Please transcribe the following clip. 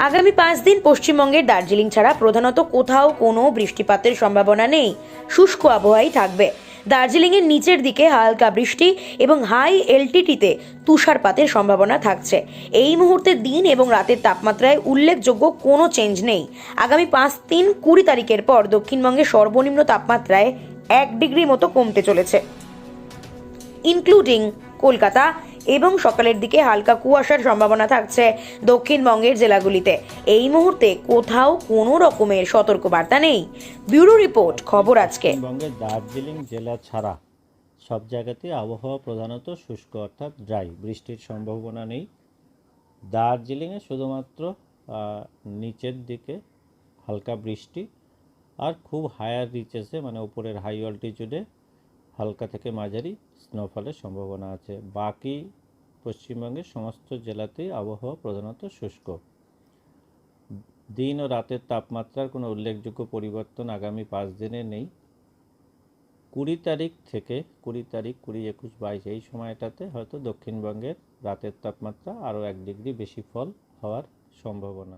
আগামী 5 দিন পশ্চিমবঙ্গের দার্জিলিং ছাড়া প্রধানত কোথাও কোনো বৃষ্টিপাতের সম্ভাবনা নেই। শুষ্ক আবহাওয়াই থাকবে। দার্জিলিংয়ের নিচের দিকে হালকা বৃষ্টি এবং হাই এলটিটিতে তুষারপাতের সম্ভাবনা থাকছে। এই মুহূর্তে দিন এবং রাতের তাপমাত্রায় উল্লেখযোগ্য কোনো চেঞ্জ নেই। আগামী 5 দিন 20 তারিখের পর দক্ষিণবঙ্গের সর্বনিম্ন তাপমাত্রায় 1 ডিগ্রি মতো কমতে চলেছে, ইনক্লুডিং কলকাতা, এবং সকালের দিকে হালকা কুয়াশার সম্ভাবনা থাকছে দক্ষিণবঙ্গের জেলাগুলিতে। এই মুহূর্তে কোথাও কোনো রকমের সতর্কবার্তা নেই। ব্যুরো রিপোর্ট, খবর আজকে। দক্ষিণবঙ্গের দার্জিলিং জেলা ছাড়া সব জায়গাতেই আবহাওয়া প্রধানত শুষ্ক অর্থাৎ ড্রাই, বৃষ্টির সম্ভাবনা নেই। দার্জিলিংয়ে শুধুমাত্র নিচের দিকে হালকা বৃষ্টি আর খুব হায়ার রিচেসে মানে উপরের হাই অল্টিটিউডে হালকা থেকে মাঝারি স্নোফলের সম্ভাবনা আছে। বাকি পশ্চিমবঙ্গের সমস্ত জেলাতেই আবহাওয়া প্রধানত শুষ্ক। দিন ও রাতের তাপমাত্রার কোনো উল্লেখযোগ্য পরিবর্তন আগামী 5 দিনে নেই। 20 তারিখ থেকে 20 তারিখ, 20, 21, 22 এই সময়টাতে হয়তো দক্ষিণবঙ্গের রাতের তাপমাত্রা আরও 1 ডিগ্রি বেশি ফল হওয়ার সম্ভাবনা।